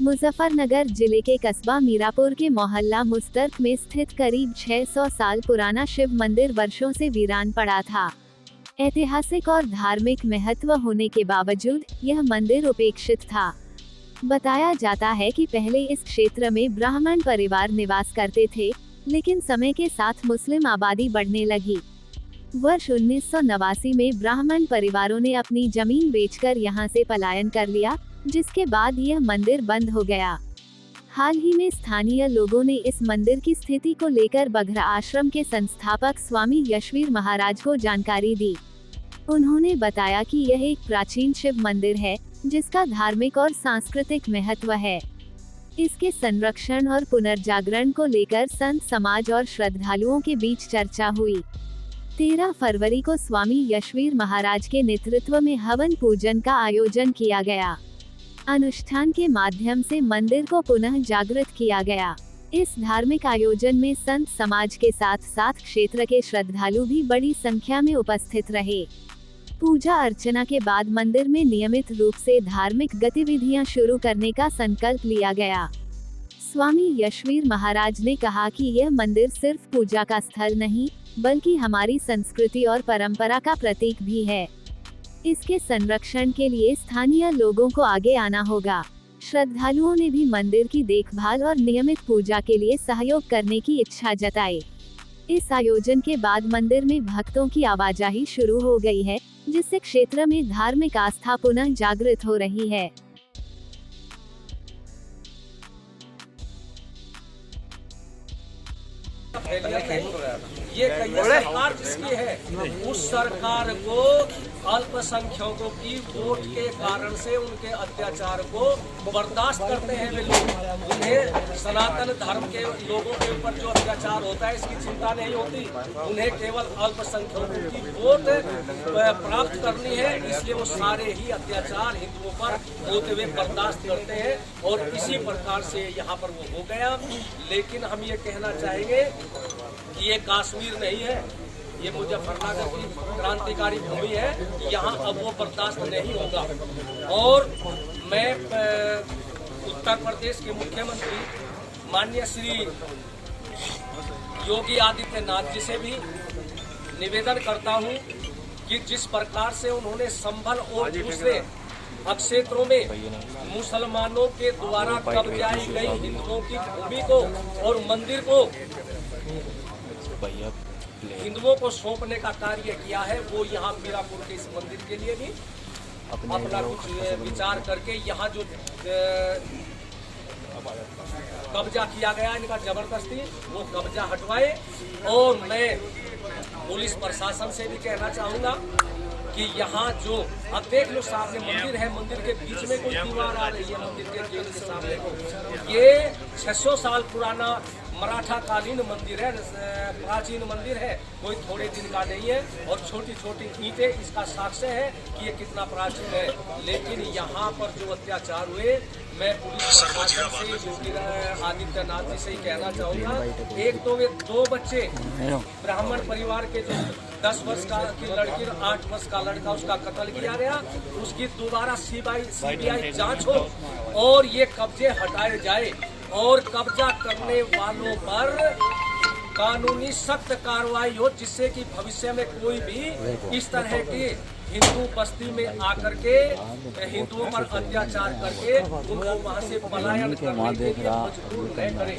मुजफ्फरनगर जिले के कस्बा मीरापुर के मोहल्ला मुस्तर्क में स्थित करीब 600 साल पुराना शिव मंदिर वर्षों से वीरान पड़ा था। ऐतिहासिक और धार्मिक महत्व होने के बावजूद यह मंदिर उपेक्षित था। बताया जाता है कि पहले इस क्षेत्र में ब्राह्मण परिवार निवास करते थे, लेकिन समय के साथ मुस्लिम आबादी बढ़ने लगी। वर्ष 1989 में ब्राह्मण परिवारों ने अपनी जमीन बेचकर यहां से पलायन कर लिया, जिसके बाद यह मंदिर बंद हो गया। हाल ही में स्थानीय लोगों ने इस मंदिर की स्थिति को लेकर बघरा आश्रम के संस्थापक स्वामी यशवीर महाराज को जानकारी दी। उन्होंने बताया कि यह एक प्राचीन शिव मंदिर है, जिसका धार्मिक और सांस्कृतिक महत्व है। इसके संरक्षण और पुनर्जागरण को लेकर संत समाज और श्रद्धालुओं के बीच चर्चा हुई। 13 फरवरी को स्वामी यशवीर महाराज के नेतृत्व में हवन पूजन का आयोजन किया गया। अनुष्ठान के माध्यम से मंदिर को पुनः जागृत किया गया। इस धार्मिक आयोजन में संत समाज के साथ साथ क्षेत्र के श्रद्धालु भी बड़ी संख्या में उपस्थित रहे। पूजा अर्चना के बाद मंदिर में नियमित रूप से धार्मिक गतिविधियां शुरू करने का संकल्प लिया गया। स्वामी यशवीर महाराज ने कहा कि यह मंदिर सिर्फ पूजा का स्थल नहीं, बल्कि हमारी संस्कृति और परंपरा का प्रतीक भी है। इसके संरक्षण के लिए स्थानीय लोगों को आगे आना होगा। श्रद्धालुओं ने भी मंदिर की देखभाल और नियमित पूजा के लिए सहयोग करने की इच्छा जताई। इस आयोजन के बाद मंदिर में भक्तों की आवाजाही शुरू हो गई है, जिससे क्षेत्र में धार्मिक आस्था पुनः जागृत हो रही है। ये सरकार जिसकी है, उस सरकार को अल्पसंख्यकों की वोट के कारण से उनके अत्याचार को बर्दाश्त करते हैं वे लोग। उन्हें सनातन धर्म के लोगों के ऊपर जो अत्याचार होता है, इसकी चिंता नहीं होती। उन्हें केवल अल्पसंख्यकों की वोट प्राप्त करनी है, इसलिए वो सारे ही अत्याचार हिंदुओं पर होते हुए बर्दाश्त करते हैं और इसी प्रकार से यहाँ पर वो हो गया। लेकिन हम ये कहना चाहेंगे कि ये कश्मीर नहीं है, ये मुजफ्फरनगर की क्रांतिकारी भूमि है। यहाँ अब वो बर्दाश्त नहीं होगा। और मैं उत्तर प्रदेश के मुख्यमंत्री माननीय श्री योगी आदित्यनाथ जी से भी निवेदन करता हूँ कि जिस प्रकार से उन्होंने संभल और दूसरे क्षेत्रों में मुसलमानों के द्वारा कब्जाई गई हिंदुओं की भूमि को और मंदिर को हिंदुओं को सौंपने का कार्य किया है, वो यहाँ मीरापुर के इस मंदिर के लिए भी अपना कुछ विचार करके यहाँ जो कब्जा किया गया इनका जबरदस्ती, वो कब्जा हटवाए। और मैं पुलिस प्रशासन से भी कहना चाहूँगा कि यहाँ जो अब देख लो सामने मंदिर है, मंदिर के बीच में कोई दीवार आ रही है। मंदिर के गेट के सामने को ये 600 साल पुराना मराठा कालीन मंदिर है, प्राचीन मंदिर है, कोई थोड़े दिन का नहीं है। और छोटी छोटी ईंटें इसका साक्ष्य है कि ये कितना प्राचीन है। लेकिन यहाँ पर जो अत्याचार हुए, मैं पुलिस प्रशासन से योगी आदित्यनाथ जी से ही कहना चाहूँगा, एक तो वे 2 बच्चे ब्राह्मण परिवार के जो 10 वर्ष की लड़की और 8 वर्ष का लड़का, उसका कत्ल किया गया, उसकी दोबारा सीबीआई जांच हो और ये कब्जे हटाए जाए और कब्जा करने वालों पर कानूनी सख्त कार्रवाई हो, जिससे कि भविष्य में कोई भी इस तरह की हिंदू बस्ती में आकर के हिंदुओं पर अत्याचार करके उनको वहां से पलायन करने के लिए मजबूर न करे।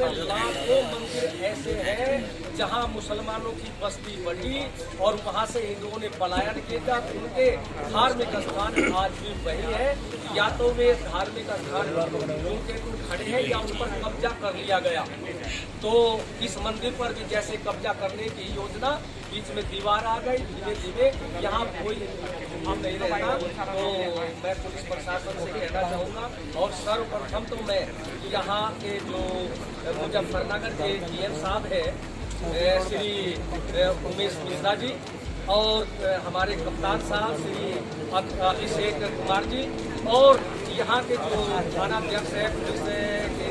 लाखों मंदिर ऐसे हैं जहां मुसलमानों की बस्ती बढ़ी और वहां से हिंदुओं ने पलायन किया। उनके धार्मिक स्थान आज भी वही है, या तो वे धार्मिक स्थान उनके खड़े हैं या उन पर कब्जा कर लिया गया। तो इस मंदिर पर भी जैसे कब्जा करने की योजना, बीच में दीवार आ गई, धीरे धीरे यहाँ कोई हम नहीं रहता। तो मैं पुलिस प्रशासन से कहना चाहूँगा, और सर्वप्रथम तो मैं यहाँ के जो मुजफ्फरनगर के डीएम साहब है श्री उमेश मिश्रा जी, और हमारे कप्तान साहब श्री अभिषेक कुमार जी, और यहाँ के जो थानाध्यक्ष है, पुलिस के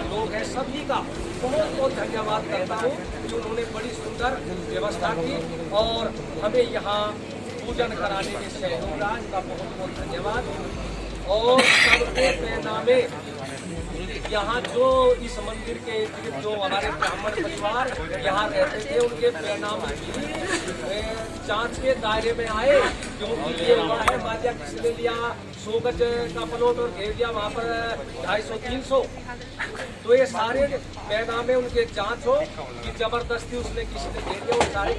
लोग हैं, सभी का बहुत बहुत धन्यवाद करता हूँ कि उन्होंने बड़ी सुंदर व्यवस्था की और हमें यहाँ पूजन कराने में सहयोग रहा, इनका बहुत बहुत धन्यवाद। और सबके पैनामे यहाँ जो इस मंदिर के जो हमारे ब्राह्मण परिवार यहाँ रहते थे, उनके पैनामे की जांच के दायरे में आए, क्योंकि ये हुआ है माल्या किसने लिया 100 गज का प्लॉट और घेर दिया वहाँ पर 250-300, तो ये सारे पैनामे उनके जांच हो कि जबरदस्ती उसने किसी ने घेर दिया, वो सारे